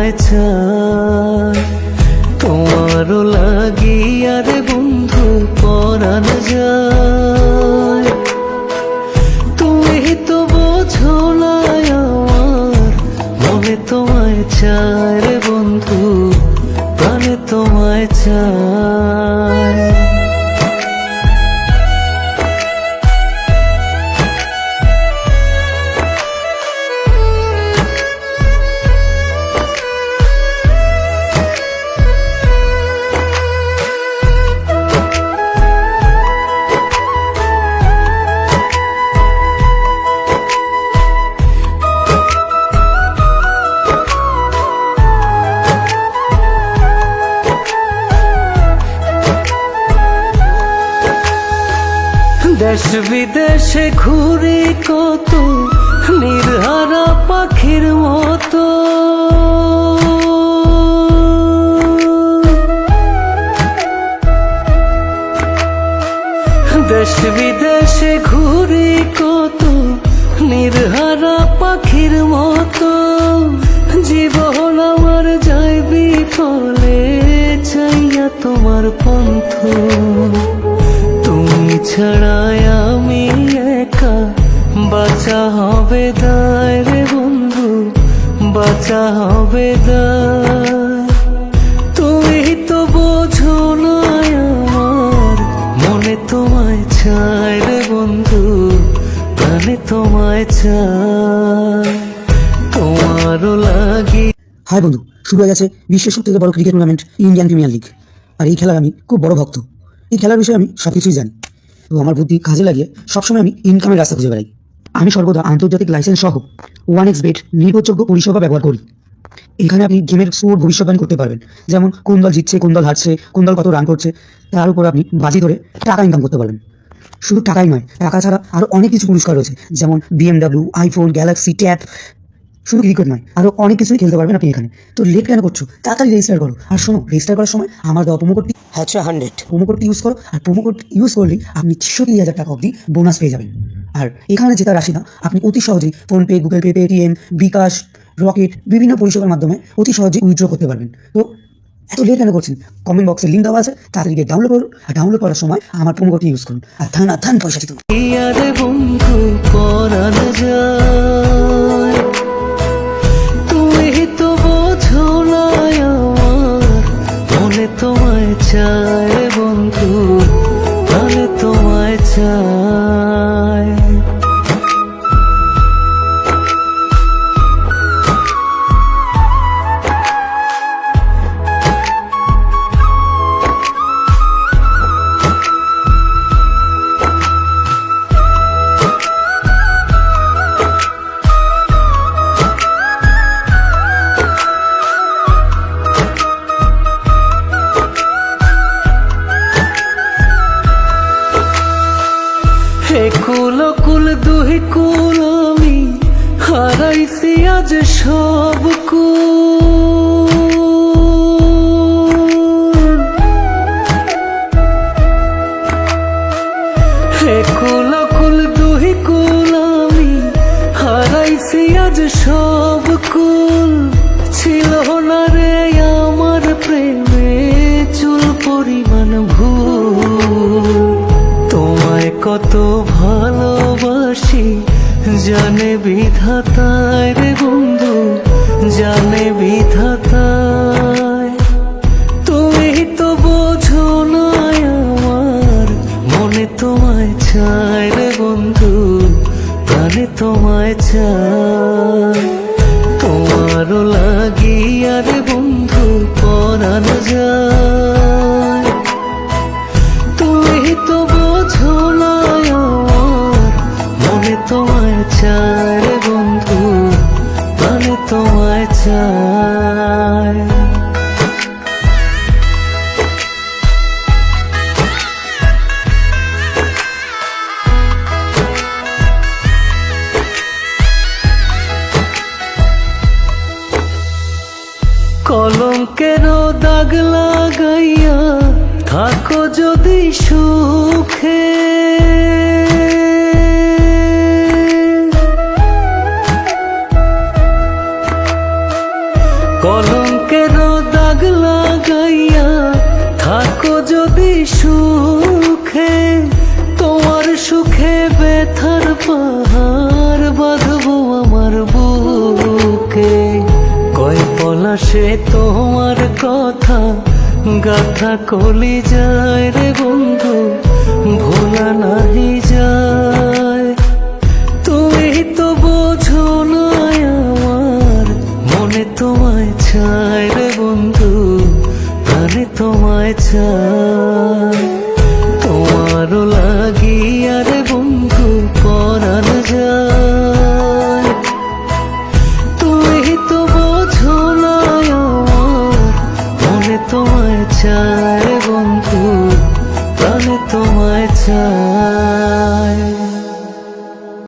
তোমায় চাই, তোমারও লাগিয়া রে বন্ধু পরাণ যায়। তুমি তো বোঝো না আমার মনে তোমায় চাই রে বন্ধু, প্রাণে তোমায় চাই। দেশ বিদেশে ঘুরি কত নির্হারা পাখির মতো, দেশ বিদেশে ঘুরি কত নির্হারা পাখির মতো। জীবন আমার যায় বিফলে চাইয়া তোমার পন্থ, তুমি ছাড়াই আমি একা, বাঁচা হবে দায় রে বন্ধু, বাঁচা হবে দায়। তুমি তো বোঝো না আমার মনে তোমায় চাই রে বন্ধু, প্রাণে তোমায় চাই, তোমারও লাগি। হাই বন্ধু, শুরু হয়ে গেছে বিশ্বের সব থেকে বড় cricket tournament Indian Premier League. আর এই খেলার আমি খুব বড় ভক্ত। এই খেলার বিষয়ে আমি সবকিছুই জানি, তো আমার বুদ্ধি কাজে লাগিয়ে সবসময় আমি ইনকামের রাস্তা খুঁজে বেড়াই। আমি সর্বদা আন্তর্জাতিক লাইসেন্স সহ 1xBet নির্ভরযোগ্য পরিষেবা ব্যবহার করি। এখানে আপনি গেমের স্কোর ভবিষ্যৎবাণী করতে পারবেন, যেমন কোন দল জিতছে, কোন দল হারছে, কোন দল কত রান করছে, তার উপর আপনি বাজি ধরে টাকা ইনকাম করতে পারবেন। শুধু টাকাই নয়, টাকা ছাড়া আরও অনেক কিছু পুরস্কার রয়েছে, যেমন BMW, আইফোন, গ্যালাক্সি ট্যাব। শুধু ক্রিকেট নয়, আরও অনেক কিছুই খেলতে পারবেন আপনি এখানে। তো লেট কেন করছো, তাড়াতাড়ি রেজিস্টার করো। আর শোনো, রেজিস্টার করার সময় আমার দেওয়া প্রোমো কোডটি #100 প্রোমো কোডটি ইউজ করো। আর প্রোমো কোড ইউজ করলেই আপনি 30,000 টাকা অবধি বোনাস পেয়ে যাবেন। আর এখানে জেতা রাশি না, আপনি অতি সহজেই ফোনপে, গুগল পে, পেটিএম, বিকাশ, রকেট বিভিন্ন পরিষেবার মাধ্যমে অতি সহজেই উইথড্র করতে পারবেন। তো এত লেট কেন করছেন? কমেন্ট বক্সে লিঙ্ক দেওয়া আছে, তাড়াতাড়ি গিয়ে ডাউনলোড করুন। আর ডাউনলোড করার সময় আমার প্রোমো কোডটি ইউজ করুন। আর ধান পয়সা দিতে বন্ধু পরাণ যায়, তুমি তো বোঝো না আমার মনে তোমায় চাই রে বন্ধু, প্রাণে তোমায় চাই। কুল কুল দুই কুল আমি হারাইছি আজ সব কুল, কুল কুল দুই কুল আমি হারাইছি আজ সব কুল। ছিল না রে আমার প্রেমে চুল পরিমাণ ভুল, তোমায় কত ভালোবাসি জানে বিধাতায় রে বন্ধু, জানে বিধাতায়। তুমি তো বোঝো না আমার মনে তোমায় চাই রে বন্ধু, প্রাণে তোমায় চাই, তোমারও লাগিয়া রে বন্ধু পরাণ যায়। তুমি তো বোঝো না আমার মনে তোমায় চাই রে বন্ধু, প্রাণে তোমায় চাই। কলঙ্কেরও দাগ লাগাইয়া থাকো যদি সুখে, কলঙ্কের দাগ লাগাইয়া থাকো যদি সুখে, তোমার সুখে ব্যথার পাহাড় বাঁধবো আমার বুকে। কয় পলাশে তোমার কথা গাথা কলি যায় রে বন্ধু, ভোলা নাহি যায়। তুমি তো বোঝো না আমার মনে তোমায় চায় রে বন্ধু, প্রাণে তোমায় চায়। তোমারও লাগিয়া রে বন্ধু পরাণ যায়। তুমি তো বোঝো না আমার মনে তোমায় চায় রে বন্ধু, প্রাণে তোমায় চায়।